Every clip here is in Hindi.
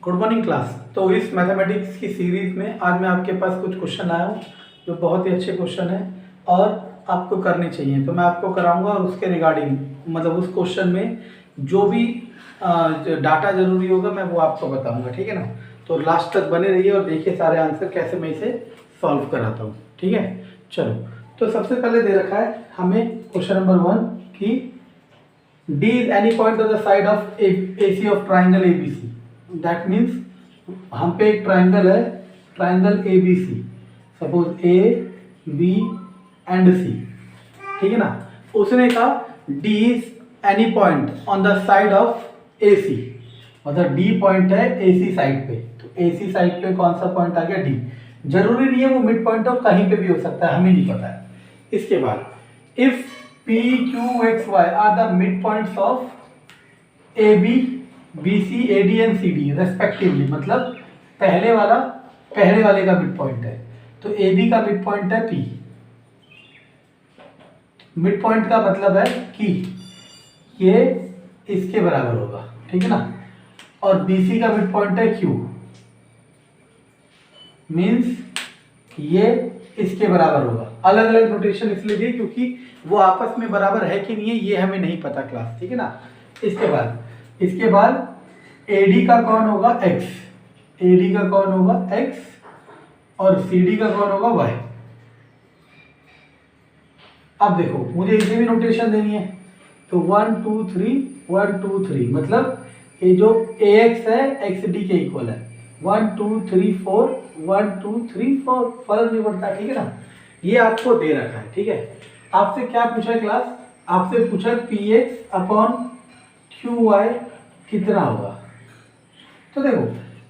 Good morning class. तो इस मैथमेटिक्स की सीरीज़ में आज मैं आपके पास कुछ क्वेश्चन आया हूँ जो बहुत ही अच्छे क्वेश्चन हैं और आपको करने चाहिए। तो मैं आपको कराऊंगा और उसके रिगार्डिंग मतलब उस क्वेश्चन में जो भी डाटा जरूरी होगा मैं वो आपको बताऊंगा, ठीक है ना। तो लास्ट तक बने रहिए और देखिए सारे आंसर कैसे मैं इसे सॉल्व कराता हूँ, ठीक है। चलो, तो सबसे पहले दे रखा है हमें क्वेश्चन नंबर 1 कि D is any point on the side of AC of triangle ABC. That means हम पे एक ट्राइंगल है, triangle ABC, suppose A, B and C, ठीक है ना। उसने कहा D is any point on the side of AC, मतलब D पॉइंट है AC साइड पे। तो AC साइड पे कौन सा पॉइंट आ गया? D। जरूरी नहीं है वो मिड पॉइंट हो, कहीं पे भी हो सकता है, हमें नहीं पता है। इसके बाद if P, Q, X, Y are the midpoints of AB, BC, AD and CD respectively, मतलब पहले वाले का मिड पॉइंट है, तो AB का मिड पॉइंट है P। मिड पॉइंट का मतलब है कि ये इसके बराबर होगा, ठीक है ना। और BC का मिड पॉइंट है Q, मीन्स ये इसके बराबर होगा। अलग अलग नोटेशन इसलिए दिए क्योंकि वो आपस में बराबर है कि नहीं है ये हमें नहीं पता क्लास, ठीक है ना। इसके बाद AD का कौन होगा? X, AD का कौन होगा? X, और CD का कौन होगा? Y। अब देखो मुझे इसे भी नोटेशन देनी है, तो 1 2 3 1 2 3, मतलब ये जो AX है XD के इक्वल है। 1 2 3 4 1 2 3 4, फर्क नहीं पड़ता, ठीक है ना। ये आपको दे रखा है, ठीक है। आपसे क्या पूछा है क्लास? आपसे पूछा PX अपॉन QY कितना होगा। तो देखो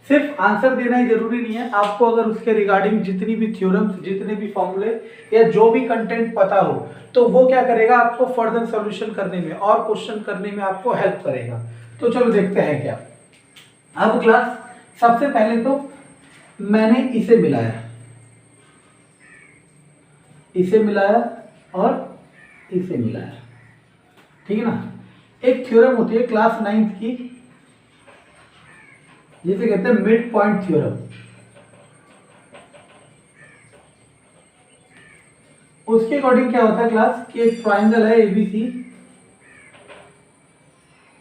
सिर्फ आंसर देना ही जरूरी नहीं है, आपको अगर उसके रिगार्डिंग जितनी भी थ्योरम्स, जितने भी फॉर्मूले या जो भी कंटेंट पता हो तो वो क्या करेगा, आपको फर्दर सॉल्यूशन करने में और क्वेश्चन करने में आपको हेल्प करेगा। तो चलो देखते हैं क्या। अब क्लास सबसे पहले तो मैंने इसे मिलाया और इसे मिलाया, ठीक है ना। एक थ्योरम होती है क्लास 9th की जिसे कहते हैं मिड पॉइंट थ्योरम। उसके अकॉर्डिंग क्या होता है क्लास कि एक ट्राइंगल है ABC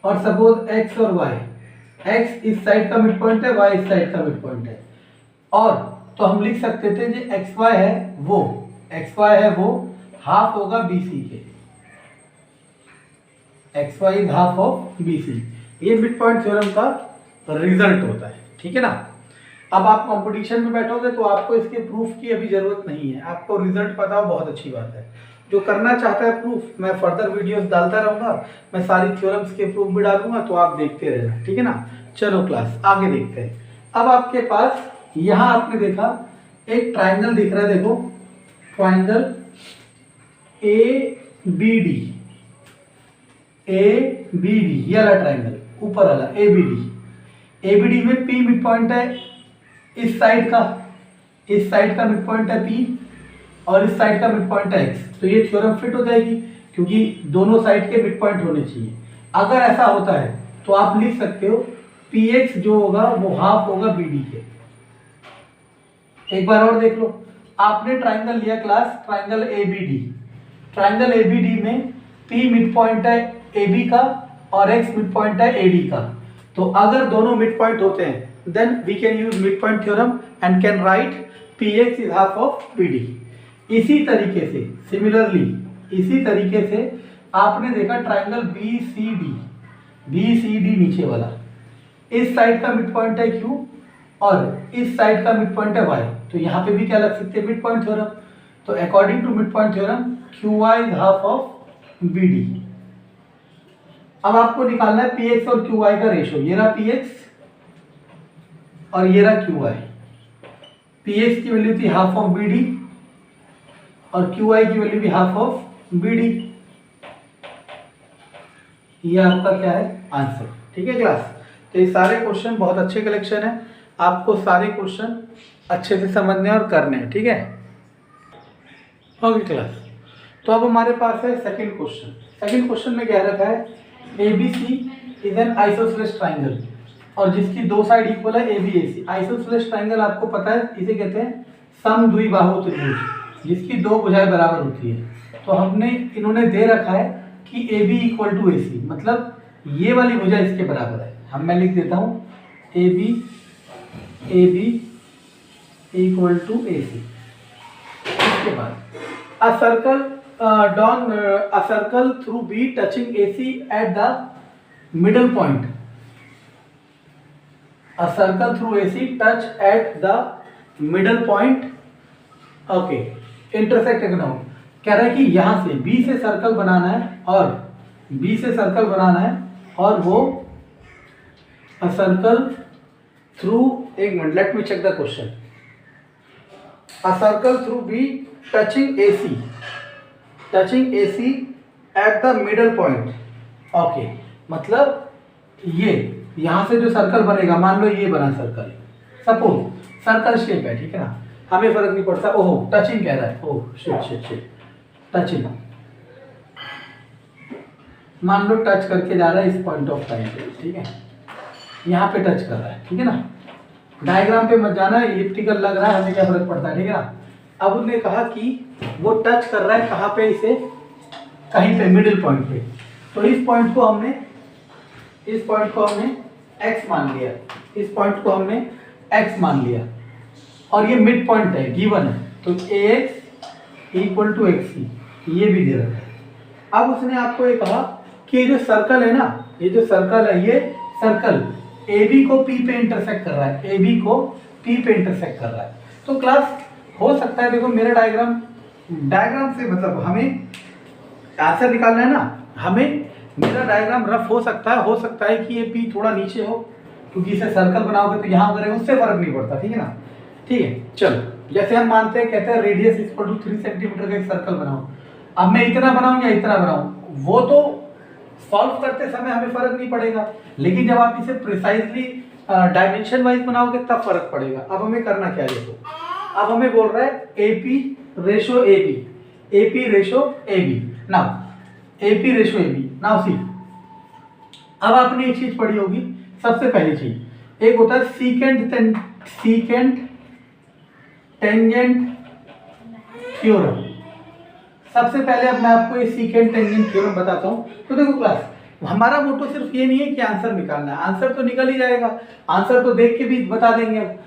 और सपोज X और Y, X इस साइड का मिड पॉइंट है, Y इस साइड का मिड पॉइंट है। और तो हम लिख सकते थे जो XY है वो हाफ होगा BC के। XY is half of BC। ये मिड पॉइंट थ्योरम का रिजल्ट होता है, ठीक है ना। अब आप कंपटीशन में बैठोगे तो आपको इसके प्रूफ की अभी जरूरत नहीं है, आपको रिजल्ट पता हो बहुत अच्छी बात है। जो करना चाहता है प्रूफ, मैं फर्दर वीडियोस डालता रहूंगा, मैं सारी थ्योरम्स के प्रूफ भी डालूंगा, तो आप देखते रहना, ठीक है ना। चलो क्लास आगे देखते हैं। अब आपके पास यहां आपने देखा एक ट्राइंगल दिख रहा है, देखो ट्राइंगल ABD, ये वाला ट्राइंगल ऊपर वाला ABD में P मिड पॉइंट है इस साइड का मिड पॉइंट है P और इस साइड का मिड पॉइंट है X। तो ये थ्योरम फिट हो जाएगी क्योंकि दोनों साइड के मिड पॉइंट होने चाहिए। अगर ऐसा होता है तो आप लिख सकते हो PX जो होगा वो हाफ होगा BD के। एक बार और देख लो, आपने ट्राइंगल लिया क्लास, ट्राइंगल ABD में P मिड पॉइंट है AB का और X मिड पॉइंट है AD का। तो अगर दोनों मिड पॉइंट होते हैं then we can use mid point theorem and can write PX is half of BD। इसी तरीके से आपने देखा ट्राइंगल BCD नीचे वाला, इस साइड का मिड पॉइंट है Q और इस साइड का मिड पॉइंट है Y। तो यहाँ पे भी क्या लग सकते हैं? Mid point theorem. तो according to mid point theorem QY is half of BD। अब आपको निकालना है PX और QY का रेशो। ये रहा PX और ये रहा QY। PX की वैल्यू थी हाफ ऑफ BD और QY की वैल्यू भी हाफ ऑफ BD। ये आपका क्या है? आंसर, ठीक है क्लास। तो ये सारे क्वेश्चन बहुत अच्छे कलेक्शन है, आपको सारे क्वेश्चन अच्छे से समझने और करने हैं, ठीक है। ओके क्लास, तो अब हमारे पास है सेकंड क्वेश्चन में क्या रखा है? ABC is an isosceles triangle. और जिसकी दो साइड इक्वल है ABAC। आइसोसेलेस ट्रायंगल आपको पता है, इसे कहते हैं समद्विबाहु त्रिभुज, जिसकी दो भुजाएं बराबर होती है। तो हमने इन्होंने दे रखा है कि AB इक्वल टू AC, मतलब ये वाली भुजा इसके बराबर है। मैं लिख देता हूँ AB इक्वल टू AC। इसके बाद a circle through B touching AC at the middle point. A circle through AC touch at the middle point, okay, intersect now। कह रहा है कि यहाँ से B से सर्कल बनाना है और वो a circle through, एक minute, let me check the question. A circle through B touching AC at the middle point, okay, मतलब ये यहाँ से जो सर्कल बनेगा, मान लो ये बना सर्कल, सपोज सर्कल शेप है, ठीक है ना, हमें फर्क नहीं पड़ता। ओहो, टचिंग कह रहा है, ओह शिट, टचिंग, मान लो टच करके जा रहा है इस पॉइंट ऑफ टाइम पे, ठीक है, यहाँ पे टच कर रहा है, ठीक है ना। डायग्राम पे मत जाना, इलिप्टिकल लग रहा है, हमें क्या फर्क पड़ता है, ठीक है ना। अब उसने कहा कि वो टच कर रहा है कहाँ पे, इसे कहीं पे मिडिल पॉइंट पे। तो इस पॉइंट को हमने x मान लिया, इस पॉइंट को हमने x मान लिया, और ये मिड पॉइंट है, गिवन है, तो ax इक्वल टू xc, ये भी दे रखा है। अब उसने आपको ये कहा कि ये जो सर्कल है ना, ये सर्कल AB को P पे इंटरसेक्ट कर रहा है, तो क्लास हो सकता है, देखो मेरा डायग्राम से मतलब हमें आंसर निकालना है ना, हमें मेरा डायग्राम रफ हो सकता है कि ये P थोड़ा नीचे हो, क्योंकि इसे सर्कल बनाओगे तो यहाँ करेंगे, उससे फर्क नहीं पड़ता, ठीक है ना। ठीक है, चलो, जैसे हम मानते हैं, कहते हैं रेडियस इक्वल टू 3 सेंटीमीटर का एक सर्कल बनाओ। अब मैं इतना बनाऊं या इतना बनाऊं, वो तो सॉल्व करते समय हमें फर्क नहीं पड़ेगा, लेकिन जब आप इसे प्रिसाइजली डायमेंशन वाइज बनाओगे तब फर्क पड़ेगा। अब हमें करना क्या है, देखो, अब हमें बोल रहा है AP ratio AB, now see. अब आपने एक चीज पढ़ी होगी, सबसे पहली चीज एक होता है सीकेंट टेंजेंट थ्योरम। सबसे पहले अब मैं आपको ये सीकेंट टेंजेंट थ्योरम बताता हूँ। तो देखो क्लास, हमारा मोटो सिर्फ ये नहीं है कि आंसर निकालना है, आंसर तो निकल ही जाएगा, आंसर तो देख के भी बता देंगे अब,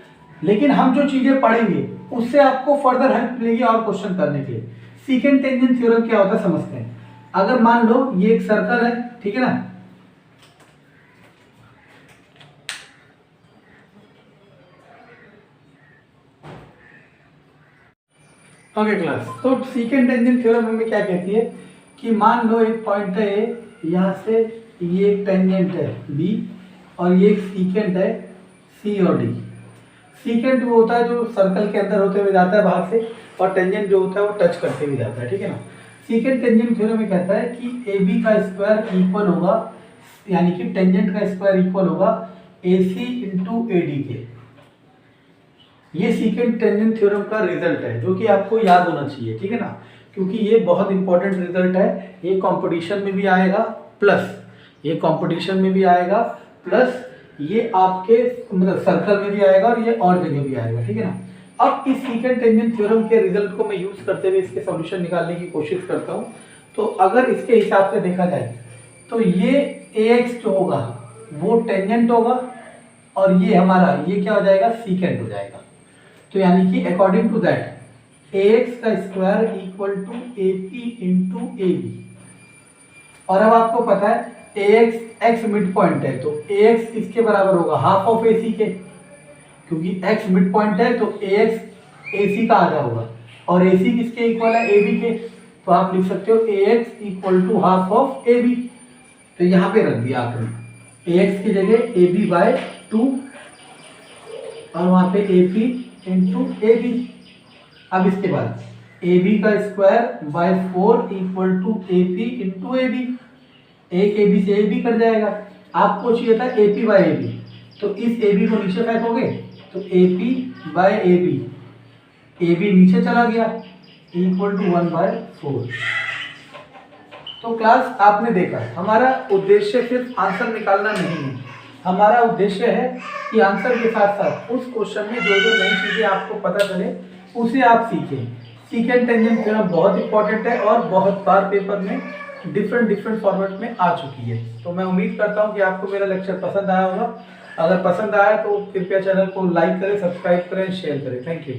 लेकिन हम जो चीजें पढ़ेंगे उससे आपको फर्दर हेल्प मिलेगी और क्वेश्चन करने के लिए। सीकेंट टेंजेंट थ्योरम क्या होता है समझते हैं। अगर मान लो ये एक सर्कल है, ठीक है ना, ओके क्लास, तो सीकेंट टेंजेंट थ्योरम हमें क्या कहती है कि मान लो एक पॉइंट है A, यहाँ से ये एक टेंजेंट है B, और ये एक सीकेंट है C और D। सीकेंट वो होता है जो सर्कल के अंदर होते हुए जाता है बाहर से, और टेंजेंट जो होता है वो टच करते हुए जाता है, ठीक है ना। सीकेंट टेंजेंट थ्योरम में कहता है कि AB का स्क्वायर इक्वल होगा, यानी कि टेंजेंट का स्क्वायर इक्वल होगा AC इंटू AD के। ये सीकेंट टेंजेंट थ्योरम का रिजल्ट है, जो कि आपको याद होना चाहिए, ठीक है ना, क्योंकि ये बहुत इंपॉर्टेंट रिजल्ट है। ये कंपटीशन में भी आएगा, प्लस ये आपके मतलब सर्कल में भी आएगा, और ये और जगह भी आएगा, ठीक है ना। अब इस सीकेंट टेंजेंट थ्योरम के रिजल्ट को मैं यूज करते हुए इसके सॉल्यूशन निकालने की कोशिश करता हूँ। तो अगर इसके हिसाब से देखा जाए तो ये AX जो होगा वो टेंजेंट होगा, और ये हमारा ये क्या हो जाएगा, सीकेंट हो जाएगा। तो यानी कि अकॉर्डिंग टू दैट AX का square equal to AP into AB। और अब आपको पता है x मिड पॉइंट है, तो AX किसके बराबर होगा, हाफ ऑफ AC के, क्योंकि x मिड पॉइंट है तो AX AC का आधा होगा, और AC किसके इक्वल है, AB के। तो आप लिख सकते हो AX equal to half of AB। तो यहाँ पे रख दिया आपने AX की जगह AB बाय 2, और वहाँ पे AP इंटू AB। अब इसके बाद AB का square by 4 equal to AP into AB। एक AB से AB कट जाएगा, आपको चाहिए था AP बाय AB, तो इस AB को नीचे फेंकोगे तो AP बाय AB नीचे चला गया, इक्वल टू 1/4। तो क्लास आपने देखा, हमारा उद्देश्य सिर्फ आंसर निकालना नहीं है, हमारा उद्देश्य है कि आंसर के साथ साथ उस क्वेश्चन में जो जो नई चीज़ें आपको पता चले उसे आप सीखें। सीकेंड टेंजेंट थ्योरम बहुत इंपॉर्टेंट है और बहुत बार पेपर में डिफरेंट फॉर्मेट में आ चुकी है। तो मैं उम्मीद करता हूँ कि आपको मेरा लेक्चर पसंद आया होगा। अगर पसंद आया तो कृपया चैनल को लाइक करें, सब्सक्राइब करें, शेयर करें। Thank you.